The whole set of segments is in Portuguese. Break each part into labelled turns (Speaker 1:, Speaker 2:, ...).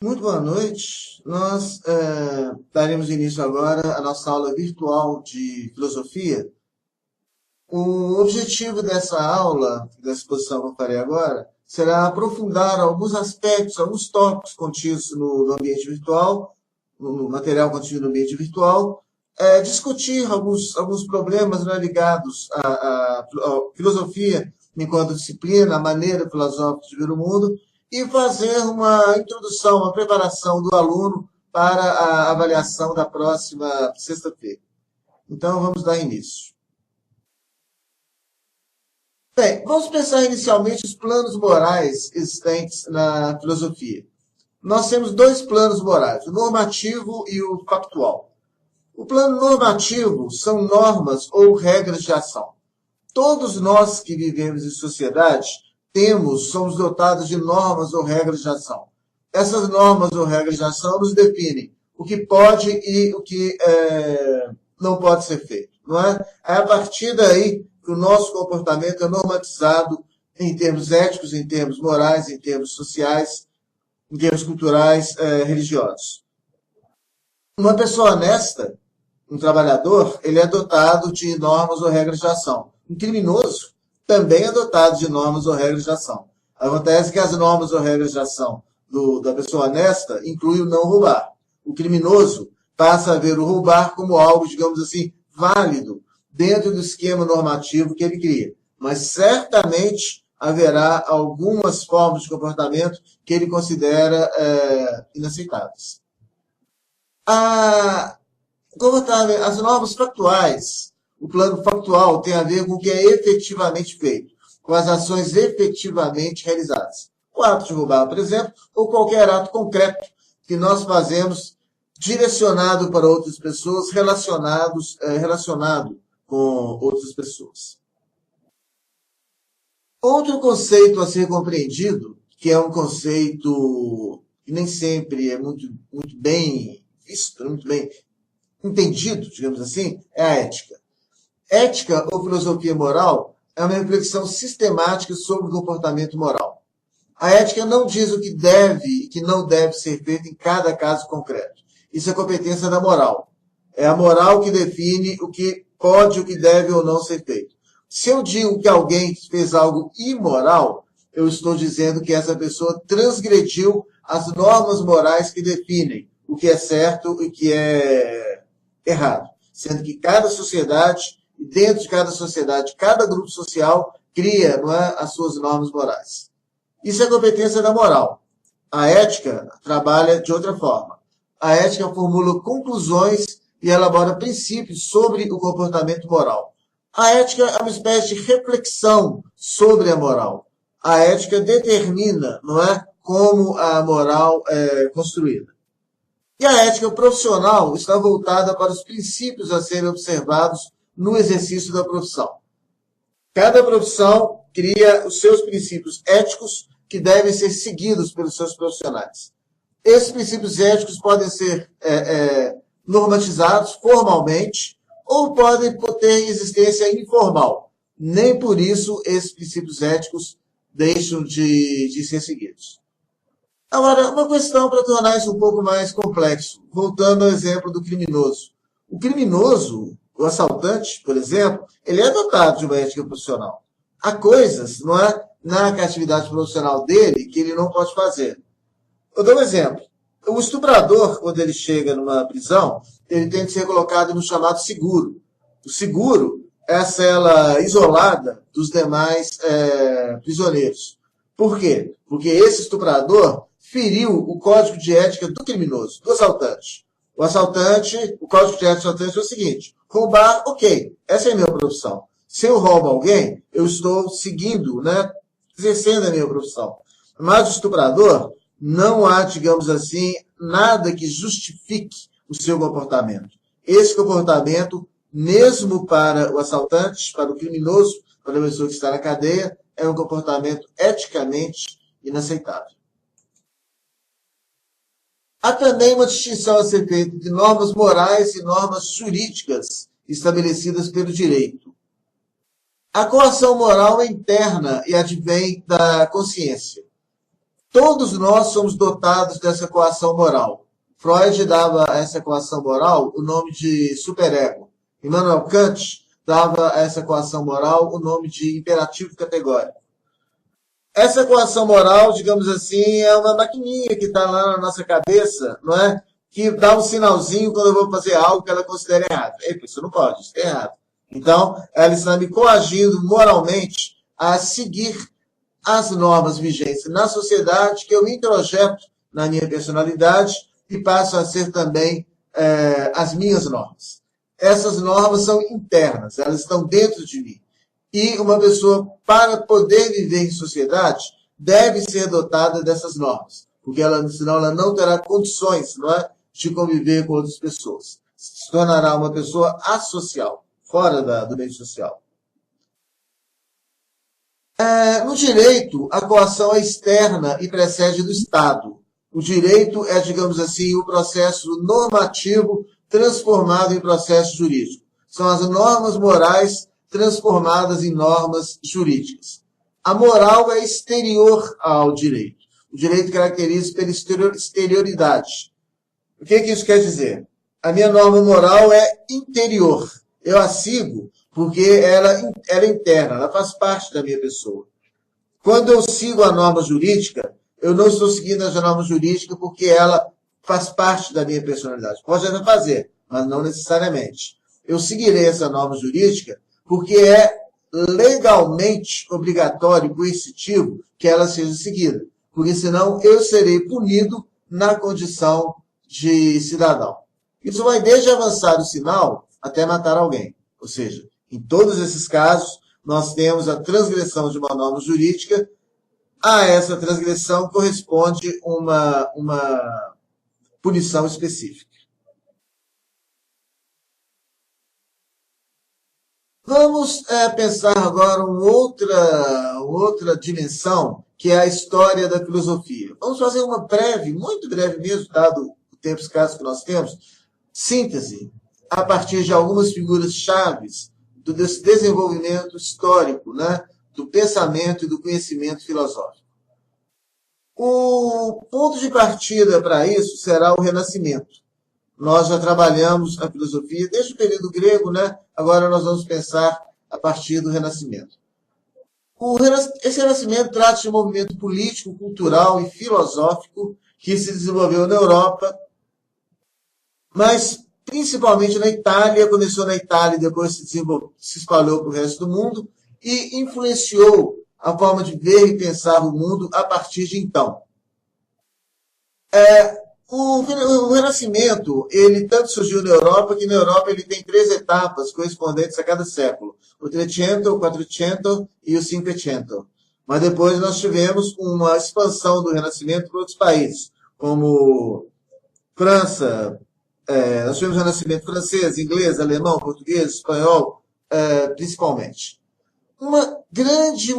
Speaker 1: Muito boa noite. Nós daremos início agora à nossa aula virtual de filosofia. O objetivo dessa aula, dessa exposição que eu farei agora, será aprofundar alguns aspectos, alguns tópicos contidos no ambiente virtual, no material contido no ambiente virtual, discutir alguns problemas, né, ligados à filosofia enquanto disciplina, a maneira filosófica de ver o mundo, e fazer uma introdução, uma preparação do aluno para a avaliação da próxima sexta-feira. Então, vamos dar início. Bem, vamos pensar inicialmente os planos morais existentes na filosofia. Nós temos dois planos morais, o normativo e o factual. O plano normativo são normas ou regras de ação. Todos nós que vivemos em sociedade somos dotados de normas ou regras de ação. Essas normas ou regras de ação nos definem o que pode e o que não pode ser feito, não é? É a partir daí que o nosso comportamento é normatizado em termos éticos, em termos morais, em termos sociais, em termos culturais, religiosos. Uma pessoa honesta, um trabalhador, ele é dotado de normas ou regras de ação. Um criminoso também é dotado de normas ou regras de ação. Acontece que as normas ou regras de ação da pessoa honesta incluem o não roubar. O criminoso passa a ver o roubar como algo, digamos assim, válido dentro do esquema normativo que ele cria. Mas certamente haverá algumas formas de comportamento que ele considera inaceitáveis. As normas factuais, o plano factual tem a ver com o que é efetivamente feito, com as ações efetivamente realizadas. O ato de roubar, por exemplo, ou qualquer ato concreto que nós fazemos direcionado para outras pessoas, relacionado com outras pessoas. Outro conceito a ser compreendido, que é um conceito que nem sempre é muito bem visto, muito bem entendido, digamos assim, é a ética. Ética ou filosofia moral é uma reflexão sistemática sobre o comportamento moral. A ética não diz o que deve e que não deve ser feito em cada caso concreto. Isso é competência da moral. É a moral que define o que pode, o que deve ou não ser feito. Se eu digo que alguém fez algo imoral, eu estou dizendo que essa pessoa transgrediu as normas morais que definem o que é certo e o que é errado. Sendo que cada sociedade, dentro de cada sociedade, cada grupo social cria, não é, as suas normas morais. Isso é competência da moral. A ética trabalha de outra forma. A ética formula conclusões e elabora princípios sobre o comportamento moral. A ética é uma espécie de reflexão sobre a moral. A ética determina, não é, como a moral é construída. E a ética profissional está voltada para os princípios a serem observados no exercício da profissão. Cada profissão cria os seus princípios éticos que devem ser seguidos pelos seus profissionais. Esses princípios éticos podem ser normatizados formalmente ou podem ter existência informal. Nem por isso esses princípios éticos deixam de ser seguidos. Agora, uma questão para tornar isso um pouco mais complexo, voltando ao exemplo do criminoso. O criminoso, o assaltante, por exemplo, ele é dotado de uma ética profissional. Há coisas, não é, na atividade profissional dele que ele não pode fazer. Eu dou um exemplo. O estuprador, quando ele chega numa prisão, ele tem que ser colocado no chamado seguro. O seguro é a cela isolada dos demais prisioneiros. Por quê? Porque esse estuprador feriu o código de ética do criminoso, do assaltante. O código de ética do assaltante é o seguinte: roubar, ok, essa é a minha profissão. Se eu roubo alguém, eu estou seguindo, né, exercendo a minha profissão. Mas o estuprador, não há, digamos assim, nada que justifique o seu comportamento. Esse comportamento, mesmo para o assaltante, para o criminoso, para a pessoa que está na cadeia, é um comportamento eticamente inaceitável. Há também uma distinção a ser feita de normas morais e normas jurídicas estabelecidas pelo direito. A coação moral é interna e advém da consciência. Todos nós somos dotados dessa coação moral. Freud dava a essa coação moral o nome de superego. Immanuel Kant dava a essa coação moral o nome de imperativo categórico. Essa coação moral, digamos assim, é uma maquininha que está lá na nossa cabeça, não é? Que dá um sinalzinho quando eu vou fazer algo que ela considera errado. Epa, isso não pode, isso é errado. Então, ela está me coagindo moralmente a seguir as normas vigentes na sociedade, que eu introjeto na minha personalidade e passo a ser também as minhas normas. Essas normas são internas, elas estão dentro de mim. E uma pessoa, para poder viver em sociedade, deve ser dotada dessas normas, porque senão ela não terá condições, não é, de conviver com outras pessoas. Se tornará uma pessoa associal, fora do meio social. No direito, a coação é externa e precede do Estado. O direito é, digamos assim, o processo normativo transformado em processo jurídico. São as normas morais transformadas em normas jurídicas. A moral é exterior ao direito. O direito caracteriza pela exterioridade. O que isso quer dizer? A minha norma moral é interior. Eu a sigo porque ela é interna, ela faz parte da minha pessoa. Quando eu sigo a norma jurídica, eu não estou seguindo a norma jurídica porque ela faz parte da minha personalidade. Pode até fazer, mas não necessariamente. Eu seguirei essa norma jurídica porque é legalmente obrigatório, coercitivo, que ela seja seguida. Porque senão eu serei punido na condição de cidadão. Isso vai desde avançar o sinal até matar alguém. Ou seja, em todos esses casos, nós temos a transgressão de uma norma jurídica. A essa transgressão corresponde uma punição específica. Vamos pensar agora outra dimensão, que é a história da filosofia. Vamos fazer uma breve, muito breve mesmo, dado o tempo escasso que nós temos, síntese, a partir de algumas figuras chaves do desenvolvimento histórico, né, do pensamento e do conhecimento filosófico. O ponto de partida para isso será o Renascimento. Nós já trabalhamos a filosofia desde o período grego, né? Agora nós vamos pensar a partir do Renascimento. Esse Renascimento trata de um movimento político, cultural e filosófico que se desenvolveu na Europa, mas principalmente na Itália, começou na Itália e depois se espalhou para o resto do mundo e influenciou a forma de ver e pensar o mundo a partir de então. O Renascimento, ele tanto surgiu na Europa, que na Europa ele tem 3 etapas correspondentes a cada século. O Trecento, o Quattrocento e o Cinquecento. Mas depois nós tivemos uma expansão do Renascimento para outros países, como França, nós tivemos o Renascimento francês, inglês, alemão, português, espanhol, principalmente. Uma grande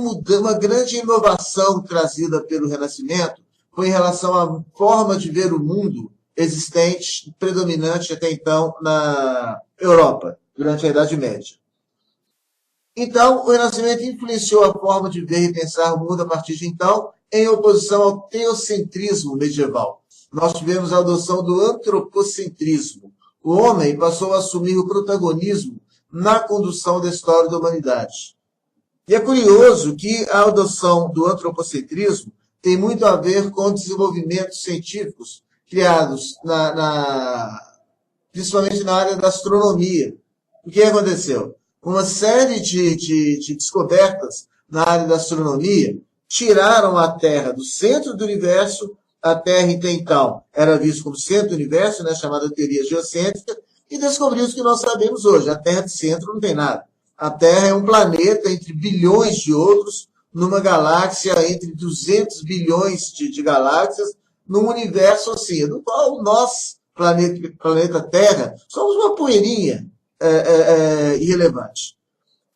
Speaker 1: inovação trazida pelo Renascimento foi em relação à forma de ver o mundo existente, predominante até então na Europa, durante a Idade Média. Então, o Renascimento influenciou a forma de ver e pensar o mundo a partir de então, em oposição ao teocentrismo medieval. Nós tivemos a adoção do antropocentrismo. O homem passou a assumir o protagonismo na condução da história da humanidade. E é curioso que a adoção do antropocentrismo tem muito a ver com desenvolvimentos científicos criados principalmente na área da astronomia. O que aconteceu? Uma série de descobertas na área da astronomia tiraram a Terra do centro do universo. A Terra, até então, era vista como centro do universo, né, chamada teoria geocêntrica, e descobrimos o que nós sabemos hoje. A Terra de centro não tem nada. A Terra é um planeta entre bilhões de outros, numa galáxia entre 200 bilhões de galáxias, num universo assim, no qual nós, planeta Terra, somos uma poeirinha irrelevante.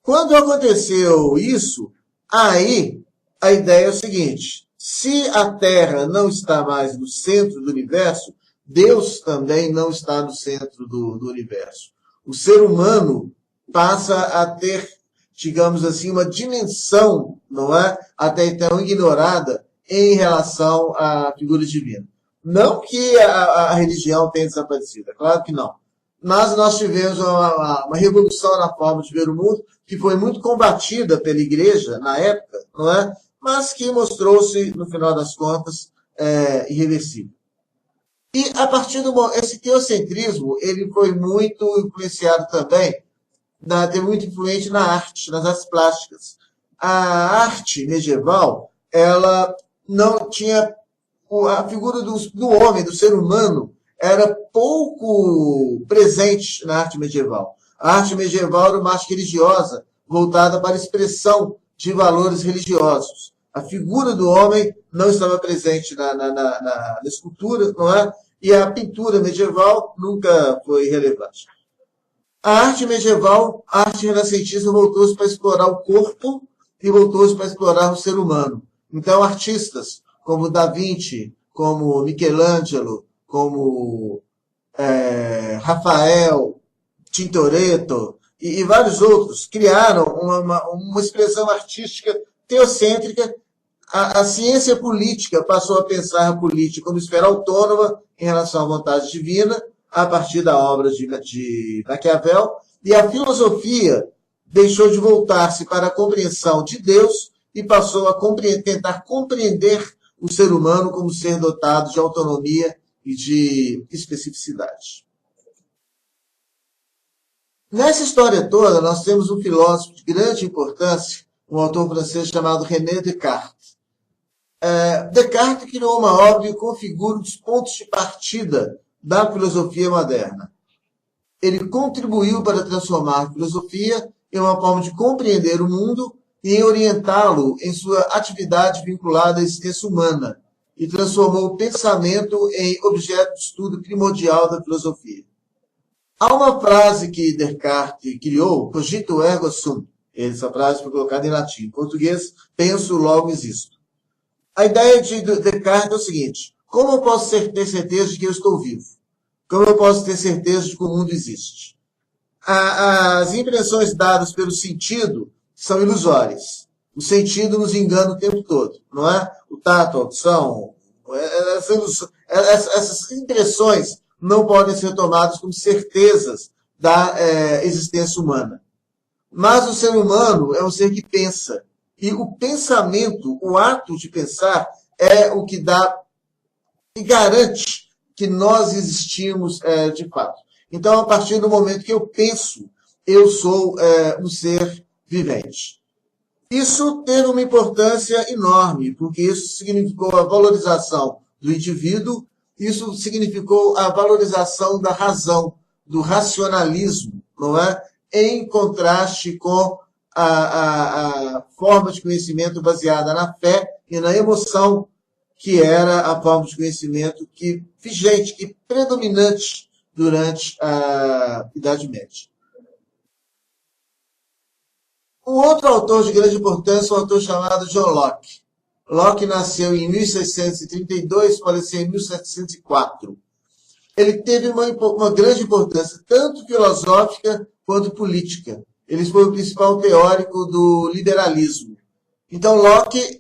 Speaker 1: Quando aconteceu isso, aí a ideia é o seguinte: se a Terra não está mais no centro do universo, Deus também não está no centro do universo. O ser humano passa a ter, digamos assim, uma dimensão, não é, até então ignorada em relação à figura divina. Não que a religião tenha desaparecido, é claro que não. Mas nós tivemos uma revolução na forma de ver o mundo, que foi muito combatida pela igreja na época, não é? Mas que mostrou-se, no final das contas, irreversível. E a partir esse teocentrismo, ele foi muito influenciado também, teve muito influente na arte, nas artes plásticas. A arte medieval, ela não tinha a figura do homem, do ser humano, era pouco presente na arte medieval. A arte medieval era uma arte religiosa, voltada para a expressão de valores religiosos. A figura do homem não estava presente na escultura, não é? E a pintura medieval nunca foi relevante. A arte medieval, a arte renascentista voltou-se para explorar o corpo e voltou-se para explorar o ser humano. Então, artistas como Da Vinci, como Michelangelo, como Rafael, Tintoretto e vários outros criaram uma expressão artística teocêntrica. A ciência política passou a pensar a política como esfera autônoma em relação à vontade divina, a partir da obra de Maquiavel, e a filosofia deixou de voltar-se para a compreensão de Deus e passou a tentar compreender o ser humano como ser dotado de autonomia e de especificidade. Nessa história toda, nós temos um filósofo de grande importância, um autor francês chamado René Descartes. Descartes criou uma obra que configura os pontos de partida da filosofia moderna. Ele contribuiu para transformar a filosofia em uma forma de compreender o mundo e em orientá-lo em sua atividade vinculada à existência humana, e transformou o pensamento em objeto de estudo primordial da filosofia. Há uma frase que Descartes criou, cogito ergo sum. Essa frase foi colocada em latim. Em português, penso, logo existo. A ideia de Descartes é o seguinte: como eu posso ter certeza de que eu estou vivo? Como eu posso ter certeza de que o mundo existe? As impressões dadas pelo sentido são ilusórias. O sentido nos engana o tempo todo, não é? O tato, a audição, essas impressões não podem ser tomadas como certezas da existência humana. Mas o ser humano é um ser que pensa. E o pensamento, o ato de pensar, é o que dá e garante que nós existimos de fato. Então, a partir do momento que eu penso, eu sou um ser vivente. Isso teve uma importância enorme, porque isso significou a valorização do indivíduo, isso significou a valorização da razão, do racionalismo, não é? Em contraste com a forma de conhecimento baseada na fé e na emoção, que era a forma de conhecimento vigente, que predominante durante a Idade Média. Um outro autor de grande importância é um autor chamado John Locke. Locke nasceu em 1632 e faleceu em 1704. Ele teve uma grande importância, tanto filosófica quanto política. Ele foi o principal teórico do liberalismo. Então, Locke,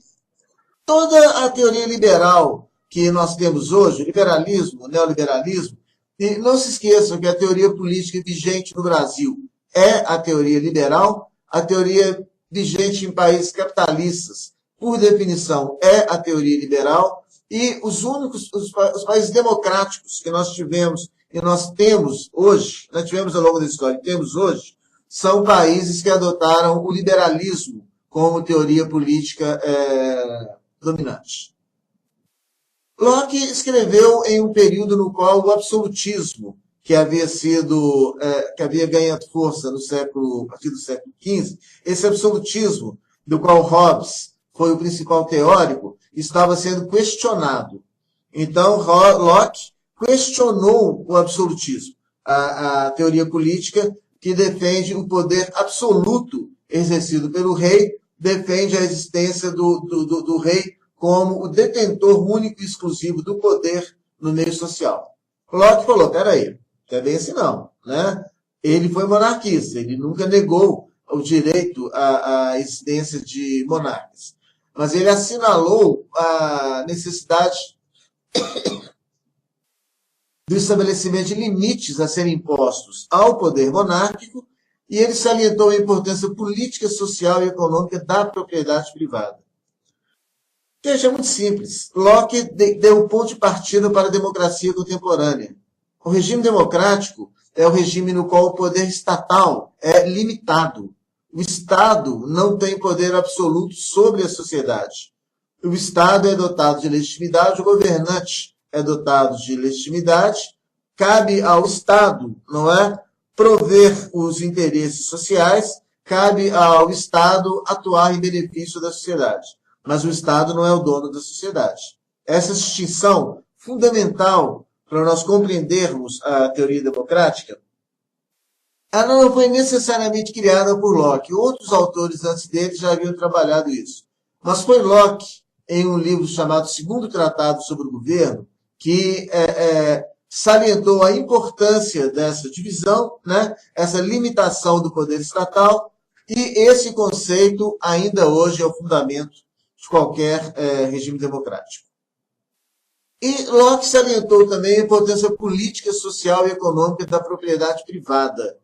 Speaker 1: toda a teoria liberal que nós temos hoje, liberalismo, neoliberalismo, e não se esqueçam que a teoria política vigente no Brasil é a teoria liberal, a teoria vigente em países capitalistas, por definição, é a teoria liberal, e os países democráticos que nós tivemos e nós temos hoje, nós tivemos ao longo da história e temos hoje, são países que adotaram o liberalismo como teoria política dominante. Locke escreveu em um período no qual o absolutismo, que havia ganhado força a partir do século XV, esse absolutismo, do qual Hobbes foi o principal teórico, estava sendo questionado. Então, Locke questionou o absolutismo, a teoria política que defende o poder absoluto exercido pelo rei, defende a existência do rei como o detentor único e exclusivo do poder no meio social. Locke falou, peraí, não é bem assim não, né? Ele foi monarquista, ele nunca negou o direito à existência de monarcas. mas ele assinalou a necessidade do estabelecimento de limites a serem impostos ao poder monárquico, e ele salientou a importância política, social e econômica da propriedade privada. Veja, é muito simples. Locke deu o ponto de partida para a democracia contemporânea. O regime democrático é o regime no qual o poder estatal é limitado. O Estado não tem poder absoluto sobre a sociedade. O Estado é dotado de legitimidade, o governante é dotado de legitimidade, cabe ao Estado, não é, prover os interesses sociais, cabe ao Estado atuar em benefício da sociedade. Mas o Estado não é o dono da sociedade. Essa distinção fundamental para nós compreendermos a teoria democrática, ela não foi necessariamente criada por Locke. Outros autores antes dele já haviam trabalhado isso. Mas foi Locke, em um livro chamado Segundo Tratado sobre o Governo, que salientou a importância dessa divisão, né, essa limitação do poder estatal, e esse conceito ainda hoje é o fundamento de qualquer regime democrático. E Locke salientou também a importância política, social e econômica da propriedade privada.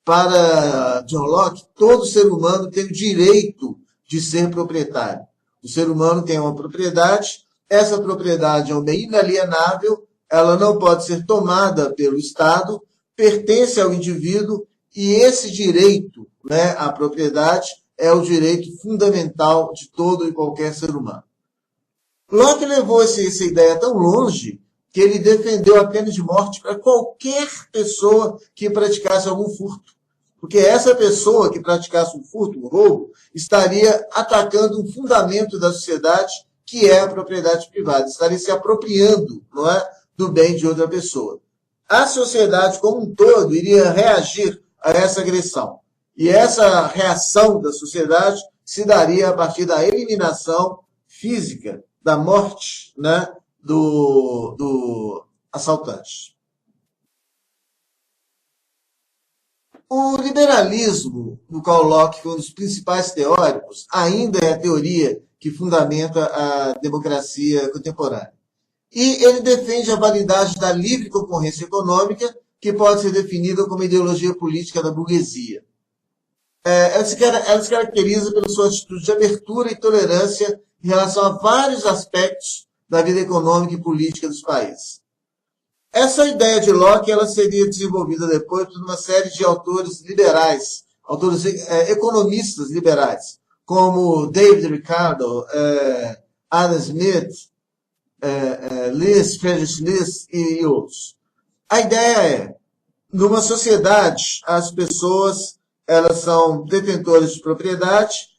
Speaker 1: Para John Locke, todo ser humano tem o direito de ser proprietário. O ser humano tem uma propriedade, essa propriedade é um bem inalienável, ela não pode ser tomada pelo Estado, pertence ao indivíduo, e esse direito, né, à propriedade é o direito fundamental de todo e qualquer ser humano. Locke levou essa ideia tão longe que ele defendeu a pena de morte para qualquer pessoa que praticasse algum furto. Porque essa pessoa que praticasse um furto, um roubo, estaria atacando um fundamento da sociedade, que é a propriedade privada. Estaria se apropriando, não é, do bem de outra pessoa. A sociedade como um todo iria reagir a essa agressão. E essa reação da sociedade se daria a partir da eliminação física, da morte, né, do assaltante. O liberalismo, do qual Locke foi um dos principais teóricos, ainda é a teoria que fundamenta a democracia contemporânea. E ele defende a validade da livre concorrência econômica, que pode ser definida como ideologia política da burguesia. Ela se caracteriza pela sua atitude de abertura e tolerância em relação a vários aspectos da vida econômica e política dos países. Essa ideia de Locke ela seria desenvolvida depois por uma série de autores liberais, autores economistas liberais, como David Ricardo, Adam Smith, Friedrich List e outros. A ideia é, numa sociedade, as pessoas elas são detentoras de propriedade,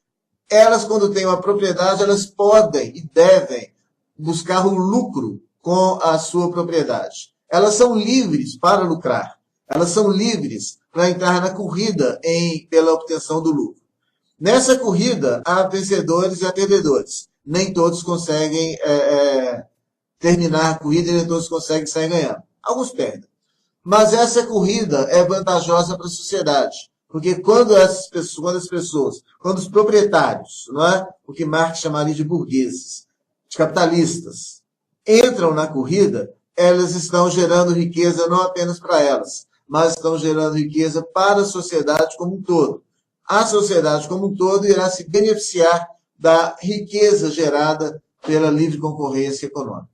Speaker 1: elas, quando têm uma propriedade, elas podem e devem buscar um lucro com a sua propriedade. Elas são livres para lucrar. Elas são livres para entrar na corrida pela obtenção do lucro. Nessa corrida, há vencedores e há perdedores. Nem todos conseguem terminar a corrida e nem todos conseguem sair ganhando. Alguns perdem. Mas essa corrida é vantajosa para a sociedade. Porque quando os proprietários, não é? O que Marx chamaria de burgueses, de capitalistas, entram na corrida, elas estão gerando riqueza não apenas para elas, mas estão gerando riqueza para a sociedade como um todo. A sociedade como um todo irá se beneficiar da riqueza gerada pela livre concorrência econômica.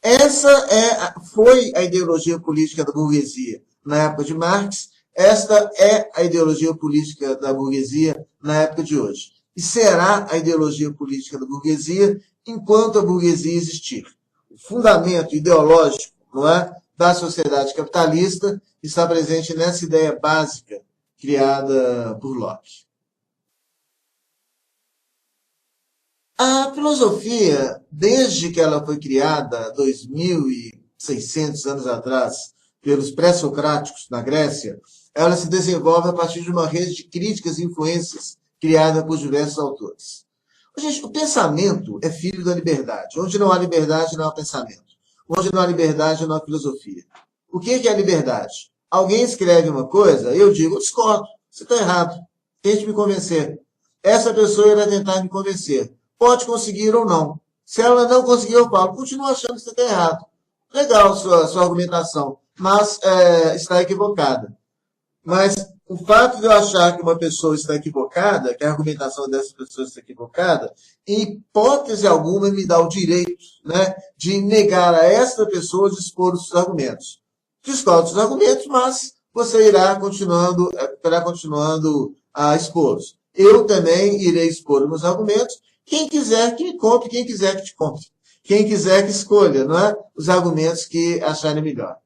Speaker 1: Essa foi a ideologia política da burguesia na época de Marx. Esta é a ideologia política da burguesia na época de hoje. E será a ideologia política da burguesia enquanto a burguesia existir. O fundamento ideológico, não é, da sociedade capitalista está presente nessa ideia básica criada por Locke. A filosofia, desde que ela foi criada 2.600 anos atrás pelos pré-socráticos na Grécia, ela se desenvolve a partir de uma rede de críticas e influências criada por diversos autores. Gente, o pensamento é filho da liberdade. Onde não há liberdade, não há pensamento. Onde não há liberdade, não há filosofia. O que é a liberdade? Alguém escreve uma coisa, eu digo, eu discordo, você está errado, tente me convencer. Essa pessoa irá tentar me convencer. pode conseguir ou não. Se ela não conseguir, eu falo, continua achando que você está errado. Legal sua argumentação, mas está equivocada. Mas o fato de eu achar que uma pessoa está equivocada, que a argumentação dessa pessoa está equivocada, em hipótese alguma me dá o direito, né, de negar a essa pessoa de expor os seus argumentos. Discordo dos argumentos, mas você terá continuando a expô-los. Eu também irei expor os meus argumentos. Quem quiser que me compre, quem quiser que te compre. Quem quiser que escolha, não é? Os argumentos que acharem melhor.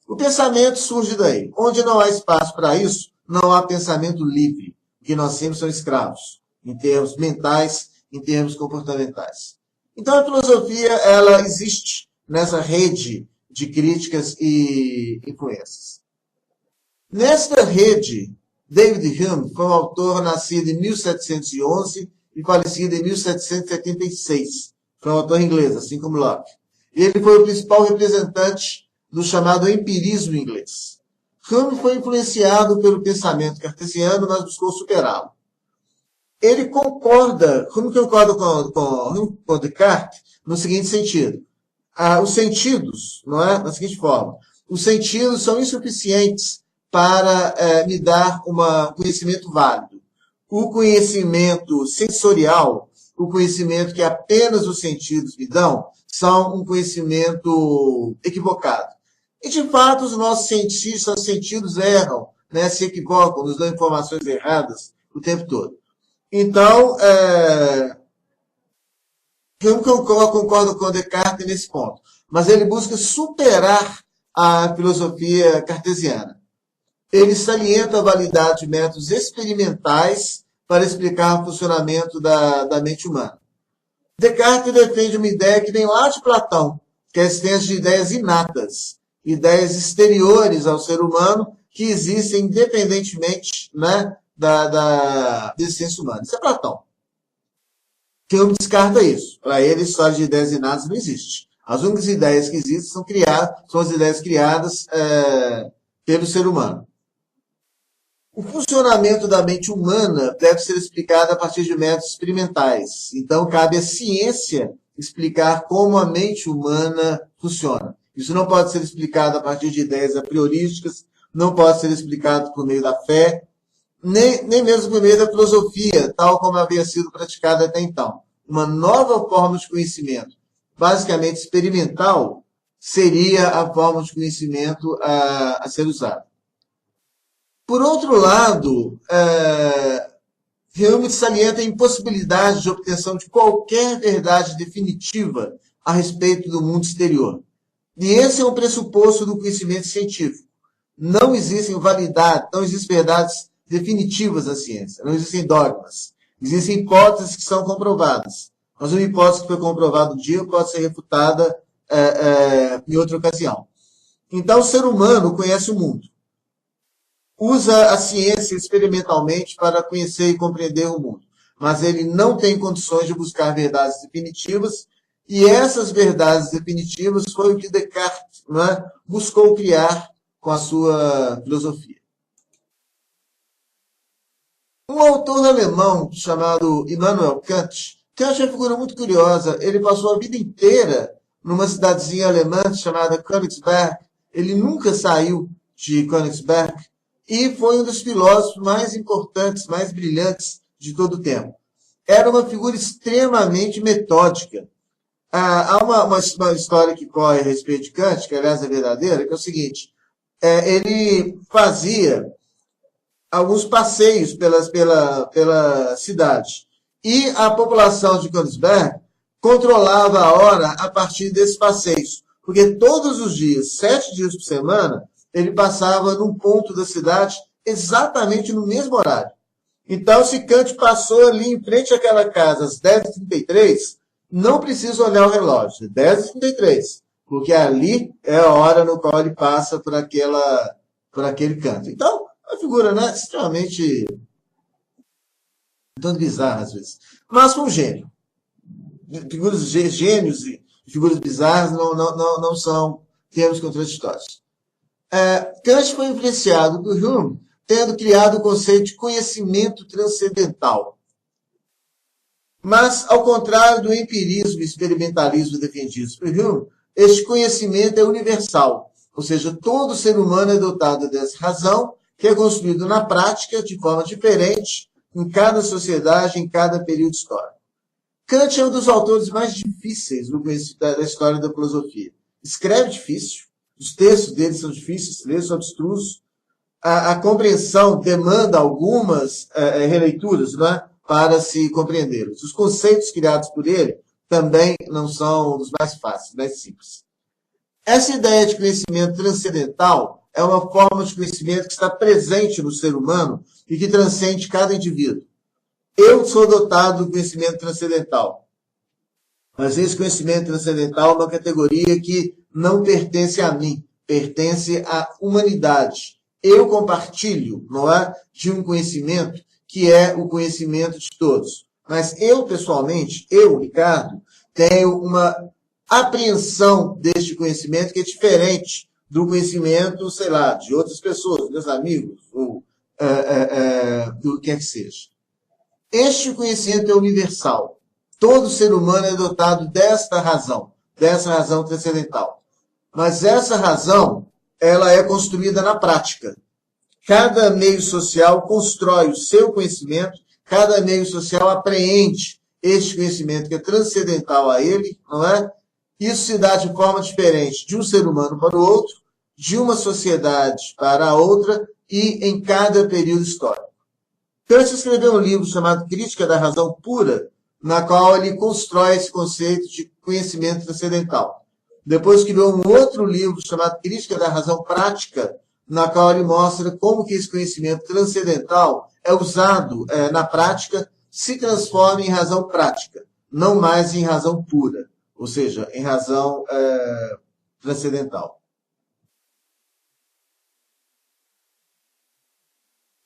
Speaker 1: O pensamento surge daí. Onde não há espaço para isso, não há pensamento livre, porque nós sempre somos escravos, em termos mentais, em termos comportamentais. Então a filosofia, ela existe nessa rede de críticas e influências. Nesta rede, David Hume foi um autor nascido em 1711 e falecido em 1776. Foi um autor inglês, assim como Locke. Ele foi o principal representante do chamado empirismo inglês. Hume foi influenciado pelo pensamento cartesiano, mas buscou superá-lo. Hume concorda com Descartes no seguinte sentido. Os sentidos, não é? Da seguinte forma. Os sentidos são insuficientes para me dar um conhecimento válido. O conhecimento sensorial, o conhecimento que apenas os sentidos me dão, são um conhecimento equivocado. E, de fato, os nossos sentidos erram, né, se equivocam, nos dão informações erradas o tempo todo. Então, eu concordo com Descartes nesse ponto, mas ele busca superar a filosofia cartesiana. Ele salienta a validade de métodos experimentais para explicar o funcionamento da mente humana. Descartes defende uma ideia que vem lá de Platão, que é a existência de ideias inatas, ideias exteriores ao ser humano que existem independentemente, né, da existência humana. Isso é Platão. Hume descarta isso. Para ele, a história de ideias inatas não existe. As únicas ideias que existem são as ideias criadas pelo ser humano. O funcionamento da mente humana deve ser explicado a partir de métodos experimentais. Então, cabe à ciência explicar como a mente humana funciona. Isso não pode ser explicado a partir de ideias a priorísticas, não pode ser explicado por meio da fé, nem mesmo por meio da filosofia, tal como havia sido praticada até então. Uma nova forma de conhecimento, basicamente experimental, seria a forma de conhecimento a ser usada. Por outro lado, Hume salienta a impossibilidade de obtenção de qualquer verdade definitiva a respeito do mundo exterior. E esse é um pressuposto do conhecimento científico. Não existem verdades definitivas da ciência, não existem dogmas. Existem hipóteses que são comprovadas. Mas uma hipótese que foi comprovada um dia pode ser refutada em outra ocasião. Então, o ser humano conhece o mundo. Usa a ciência experimentalmente para conhecer e compreender o mundo. Mas ele não tem condições de buscar verdades definitivas, e essas verdades definitivas foi o que Descartes, né, buscou criar com a sua filosofia. Um autor alemão chamado Immanuel Kant, que eu achei uma figura muito curiosa, ele passou a vida inteira numa cidadezinha alemã chamada Königsberg. Ele nunca saiu de Königsberg e foi um dos filósofos mais importantes, mais brilhantes de todo o tempo. Era uma figura extremamente metódica. Há uma história que corre a respeito de Kant, que aliás é verdadeira, que é o seguinte: ele fazia alguns passeios pela cidade. E a população de Königsberg controlava a hora a partir desses passeios. Porque todos os dias, 7 dias por semana, ele passava num ponto da cidade exatamente no mesmo horário. Então, se Kant passou ali em frente àquela casa às 10h33, não precisa olhar o relógio, 10h33, porque ali é a hora no qual ele passa por aquele canto. Então, uma figura, né, extremamente tanto bizarra às vezes. Mas foi um gênio. Gênios e figuras bizarras não são termos contraditórios. Kant foi influenciado por Hume, tendo criado o conceito de conhecimento transcendental. Mas, ao contrário do empirismo e experimentalismo defendidos por Hume, este conhecimento é universal, ou seja, todo ser humano é dotado dessa razão, que é construído na prática de forma diferente em cada sociedade, em cada período histórico. Kant é um dos autores mais difíceis da história da filosofia. Escreve difícil, os textos dele são difíceis de ler, são abstrusos, a compreensão demanda algumas releituras, não é? Para se compreendê-los. Os conceitos criados por ele também não são dos mais fáceis, mais simples. Essa ideia de conhecimento transcendental é uma forma de conhecimento que está presente no ser humano e que transcende cada indivíduo. Eu sou dotado do conhecimento transcendental, mas esse conhecimento transcendental é uma categoria que não pertence a mim, pertence à humanidade. Eu compartilho, não é, de um conhecimento que é o conhecimento de todos. Mas eu, pessoalmente, Ricardo, tenho uma apreensão deste conhecimento que é diferente do conhecimento, sei lá, de outras pessoas, meus amigos, ou do que quer que seja. Este conhecimento é universal. Todo ser humano é dotado dessa razão transcendental. Mas essa razão, ela é construída na prática. Cada meio social constrói o seu conhecimento, cada meio social apreende este conhecimento que é transcendental a ele, não é? Isso se dá de forma diferente de um ser humano para o outro, de uma sociedade para a outra e em cada período histórico. Kant escreveu um livro chamado Crítica da Razão Pura, na qual ele constrói esse conceito de conhecimento transcendental. Depois criou um outro livro chamado Crítica da Razão Prática, na qual ele mostra como que esse conhecimento transcendental é usado na prática, se transforma em razão prática, não mais em razão pura, ou seja, em razão transcendental.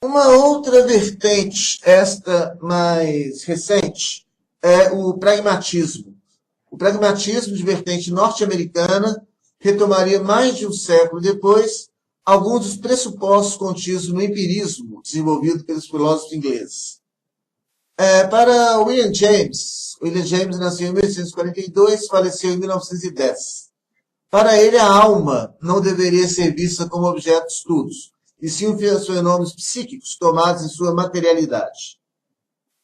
Speaker 1: Uma outra vertente, esta mais recente, é o pragmatismo. O pragmatismo de vertente norte-americana retomaria mais de um século depois alguns dos pressupostos contidos no empirismo desenvolvido pelos filósofos ingleses. Para William James nasceu em 1842, faleceu em 1910. Para ele, a alma não deveria ser vista como objeto de estudos, e sim os fenômenos psíquicos tomados em sua materialidade.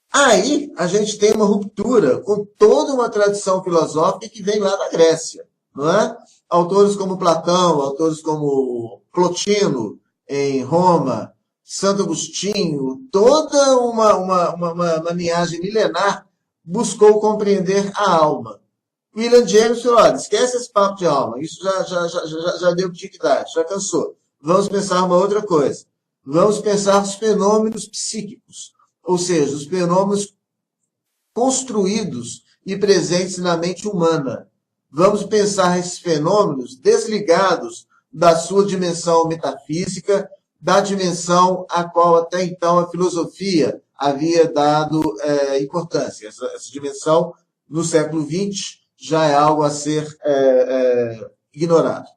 Speaker 1: Aí, a gente tem uma ruptura com toda uma tradição filosófica que vem lá da Grécia, não é? Autores como Platão, autores como Plotino, em Roma, Santo Agostinho, toda uma linhagem milenar buscou compreender a alma. William James falou, olha, esquece esse papo de alma, isso já deu utilidade, já cansou. Vamos pensar uma outra coisa. Vamos pensar os fenômenos psíquicos, ou seja, os fenômenos construídos e presentes na mente humana. Vamos pensar esses fenômenos desligados da sua dimensão metafísica, da dimensão a qual até então a filosofia havia dado importância. Essa dimensão, no século XX, já é algo a ser ignorado.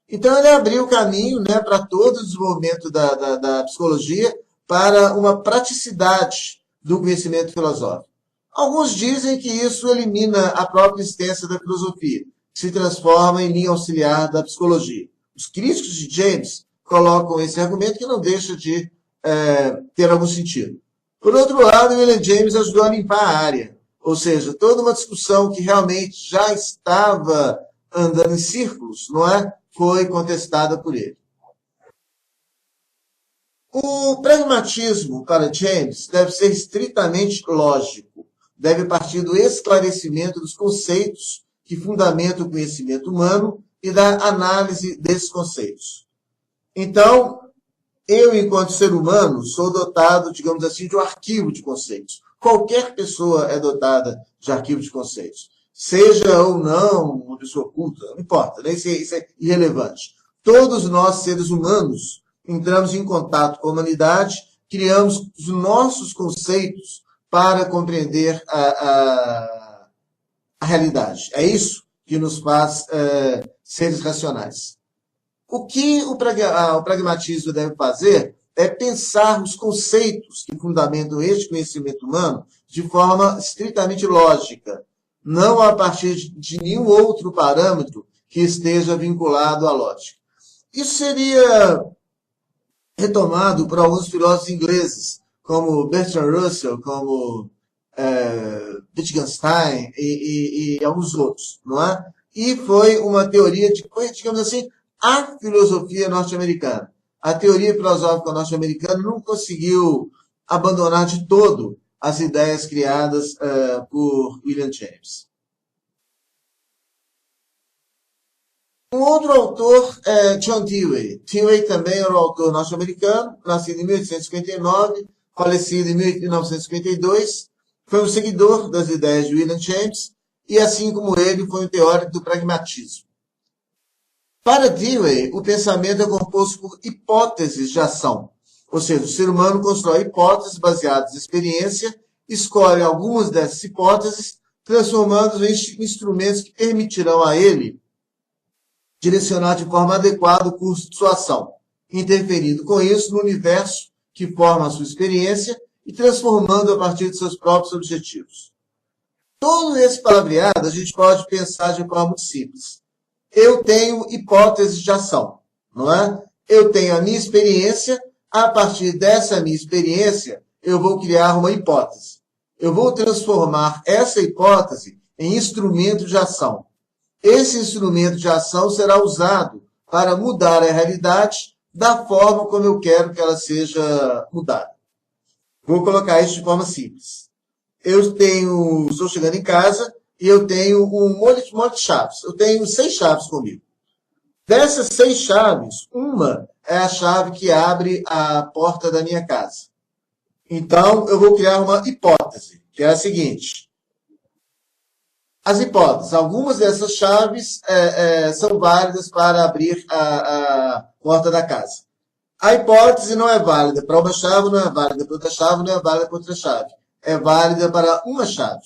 Speaker 1: Então, ele abriu o caminho, né, para todo o desenvolvimento da psicologia para uma praticidade do conhecimento filosófico. Alguns dizem que isso elimina a própria existência da filosofia, que se transforma em linha auxiliar da psicologia. Os críticos de James colocam esse argumento que não deixa de ter algum sentido. Por outro lado, William James ajudou a limpar a área, ou seja, toda uma discussão que realmente já estava andando em círculos, não é? Foi contestada por ele. O pragmatismo, para James, deve ser estritamente lógico, deve partir do esclarecimento dos conceitos que fundamentam o conhecimento humano e da análise desses conceitos. Então, eu, enquanto ser humano, sou dotado, digamos assim, de um arquivo de conceitos. Qualquer pessoa é dotada de arquivo de conceitos. Seja ou não uma pessoa culta, não importa, né? Isso é irrelevante. Todos nós, seres humanos, entramos em contato com a humanidade, criamos os nossos conceitos para compreender a realidade. É isso que nos faz seres racionais. O que o pragmatismo deve fazer é pensar os conceitos que fundamentam este conhecimento humano de forma estritamente lógica, não a partir de nenhum outro parâmetro que esteja vinculado à lógica. Isso seria retomado por alguns filósofos ingleses, como Bertrand Russell, como Wittgenstein e alguns outros, não é? E foi uma teoria de, digamos assim, a filosofia norte-americana. A teoria filosófica norte-americana não conseguiu abandonar de todo as ideias criadas por William James. Um outro autor é John Dewey. Dewey também era um autor norte-americano, nascido em 1859, falecido em 1952. Foi um seguidor das ideias de William James e, assim como ele, foi um teórico do pragmatismo. Para Dewey, o pensamento é composto por hipóteses de ação. Ou seja, o ser humano constrói hipóteses baseadas em experiência, escolhe algumas dessas hipóteses, transformando-as em instrumentos que permitirão a ele direcionar de forma adequada o curso de sua ação, interferindo com isso no universo que forma a sua experiência e transformando a partir de seus próprios objetivos. Todo esse palavreado a gente pode pensar de forma muito simples. Eu tenho hipóteses de ação, não é? Eu tenho a minha experiência, a partir dessa minha experiência, eu vou criar uma hipótese. Eu vou transformar essa hipótese em instrumento de ação. Esse instrumento de ação será usado para mudar a realidade da forma como eu quero que ela seja mudada. Vou colocar isso de forma simples. Estou chegando em casa e eu tenho um monte de chaves. Eu tenho 6 chaves comigo. Dessas 6 chaves, uma é a chave que abre a porta da minha casa. Então, eu vou criar uma hipótese, que é a seguinte. As hipóteses. Algumas dessas chaves são válidas para abrir a porta da casa. A hipótese não é válida para uma chave, não é válida para outra chave, não é válida para outra chave. É válida para uma chave.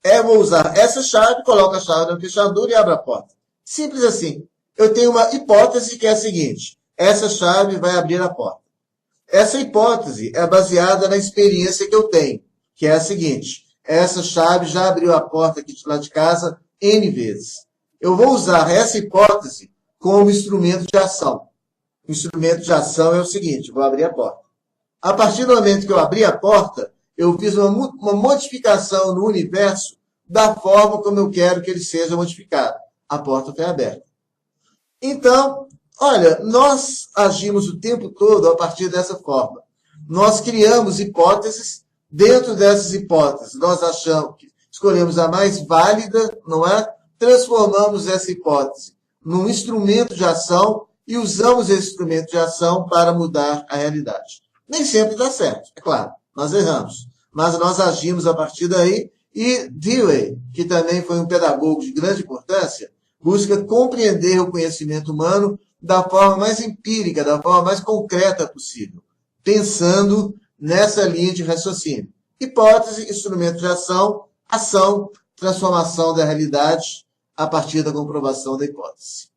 Speaker 1: Eu vou usar essa chave, coloco a chave no fechador e abro a porta. Simples assim. Eu tenho uma hipótese que é a seguinte. Essa chave vai abrir a porta. Essa hipótese é baseada na experiência que eu tenho, que é a seguinte. Essa chave já abriu a porta aqui de lá de casa N vezes. Eu vou usar essa hipótese como instrumento de ação. O instrumento de ação é o seguinte, vou abrir a porta. A partir do momento que eu abri a porta, eu fiz uma modificação no universo da forma como eu quero que ele seja modificado. A porta foi aberta. Então, olha, nós agimos o tempo todo a partir dessa forma. Nós criamos hipóteses. Dentro dessas hipóteses, nós achamos que escolhemos a mais válida, não é? Transformamos essa hipótese num instrumento de ação e usamos esse instrumento de ação para mudar a realidade. Nem sempre dá certo, é claro, nós erramos. Mas nós agimos a partir daí e Dewey, que também foi um pedagogo de grande importância, busca compreender o conhecimento humano da forma mais empírica, da forma mais concreta possível, pensando nessa linha de raciocínio. Hipótese, instrumento de ação, ação, transformação da realidade a partir da comprovação da hipótese.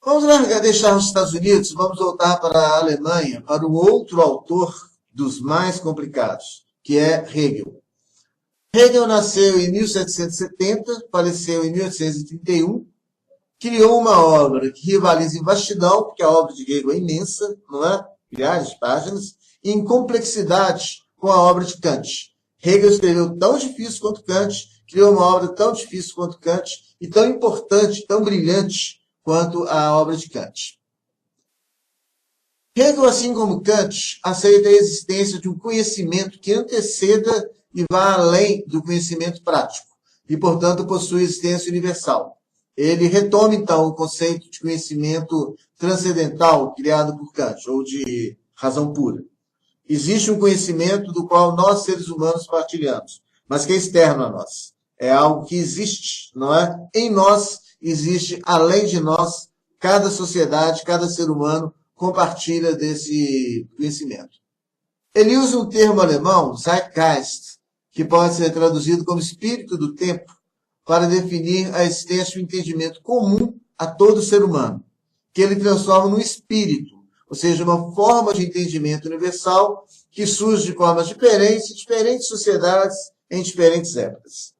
Speaker 1: Vamos deixar os Estados Unidos, vamos voltar para a Alemanha, para um outro autor dos mais complicados, que é Hegel. Hegel nasceu em 1770, faleceu em 1831, criou uma obra que rivaliza em vastidão, porque a obra de Hegel é imensa, não é? Milhares de páginas, e em complexidade com a obra de Kant. Hegel escreveu tão difícil quanto Kant, criou uma obra tão difícil quanto Kant, e tão importante, tão brilhante quanto a obra de Kant. Hegel, assim como Kant, aceita a existência de um conhecimento que anteceda e vá além do conhecimento prático, e, portanto, possui existência universal. Ele retoma, então, o conceito de conhecimento transcendental criado por Kant, ou de razão pura. Existe um conhecimento do qual nós, seres humanos, partilhamos, mas que é externo a nós. É algo que existe, não é? Em nós, existe além de nós, cada sociedade, cada ser humano compartilha desse conhecimento. Ele usa um termo alemão, Zeitgeist, que pode ser traduzido como espírito do tempo, para definir a existência de um entendimento comum a todo ser humano, que ele transforma num espírito, ou seja, uma forma de entendimento universal que surge de formas diferentes em diferentes sociedades, em diferentes épocas.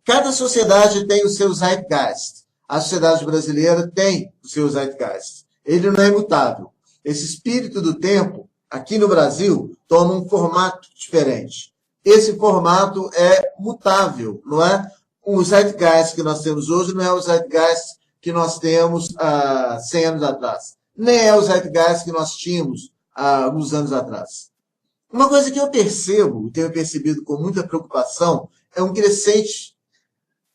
Speaker 1: Cada sociedade tem o seu zeitgeist. A sociedade brasileira tem o seu zeitgeist. Ele não é imutável. Esse espírito do tempo, aqui no Brasil, toma um formato diferente. Esse formato é mutável, não é? O zeitgeist que nós temos hoje não é o zeitgeist que nós temos há 100 anos atrás. Nem é o zeitgeist que nós tínhamos há alguns anos atrás. Uma coisa que eu percebo, e tenho percebido com muita preocupação, é um crescente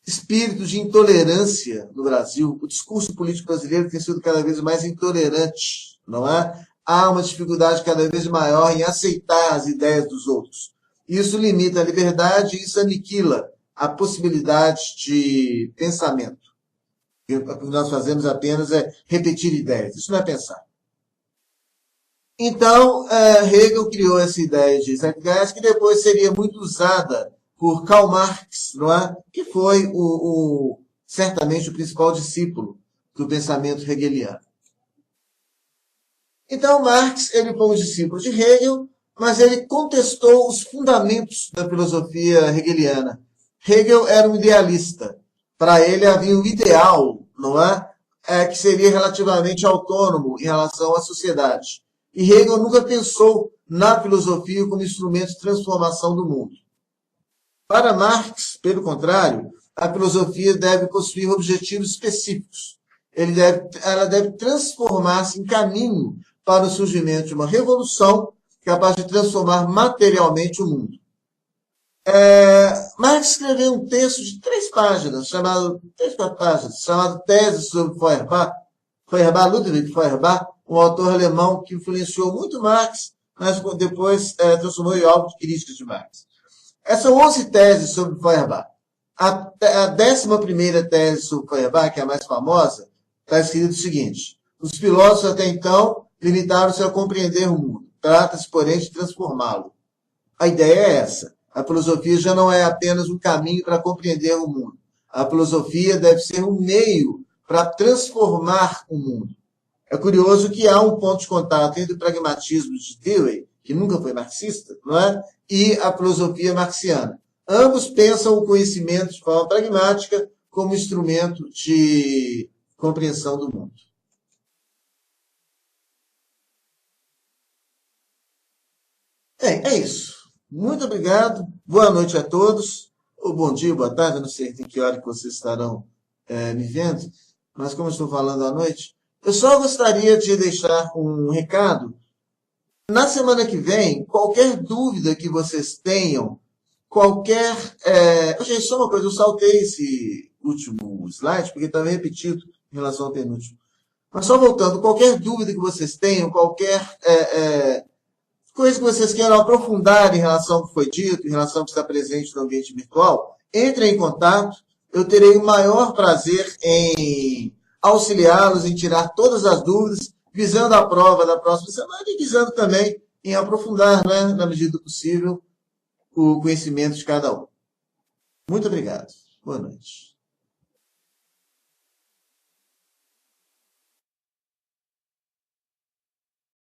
Speaker 1: espírito de intolerância no Brasil. O discurso político brasileiro tem sido cada vez mais intolerante, não é? Há uma dificuldade cada vez maior em aceitar as ideias dos outros. Isso limita a liberdade e isso aniquila a possibilidade de pensamento. O que nós fazemos apenas é repetir ideias. Isso não é pensar. Então, Hegel criou essa ideia de zeitgeist, que depois seria muito usada por Karl Marx, não é? Que foi certamente o principal discípulo do pensamento hegeliano. Então, Marx ele foi um discípulo de Hegel, mas ele contestou os fundamentos da filosofia hegeliana. Hegel era um idealista. Para ele havia um ideal, não é? Que seria relativamente autônomo em relação à sociedade. E Hegel nunca pensou na filosofia como instrumento de transformação do mundo. Para Marx, pelo contrário, a filosofia deve possuir objetivos específicos. Ela deve transformar-se em caminho para o surgimento de uma revolução capaz de transformar materialmente o mundo. Marx escreveu um texto de 3 páginas, chamado Tese sobre Feuerbach. Ludwig Feuerbach, um autor alemão que influenciou muito Marx, mas depois transformou em alvo de críticas de Marx. Essas 11 teses sobre Feuerbach. A 11ª tese sobre Feuerbach, que é a mais famosa, está escrito o seguinte: os filósofos até então limitaram-se a compreender o mundo. Trata-se, porém, de transformá-lo. A ideia é essa. A filosofia já não é apenas um caminho para compreender o mundo. A filosofia deve ser um meio para transformar o mundo. É curioso que há um ponto de contato entre o pragmatismo de Dewey, que nunca foi marxista, não é? E a filosofia marxiana. Ambos pensam o conhecimento de forma pragmática como instrumento de compreensão do mundo. É isso. Muito obrigado. Boa noite a todos. Ou bom dia, boa tarde. Eu não sei em que hora que vocês estarão me vendo, mas como eu estou falando à noite, eu só gostaria de deixar um recado. Na semana que vem, qualquer dúvida que vocês tenham, Gente, só uma coisa, eu saltei esse último slide, porque estava repetido em relação ao penúltimo. Mas só voltando, qualquer dúvida que vocês tenham, qualquer coisa que vocês queiram aprofundar em relação ao que foi dito, em relação ao que está presente no ambiente virtual, entrem em contato. Eu terei o maior prazer em auxiliá-los, em tirar todas as dúvidas, visando a prova da próxima semana e visando também em aprofundar, né, na medida do possível, o conhecimento de cada um. Muito obrigado. Boa noite.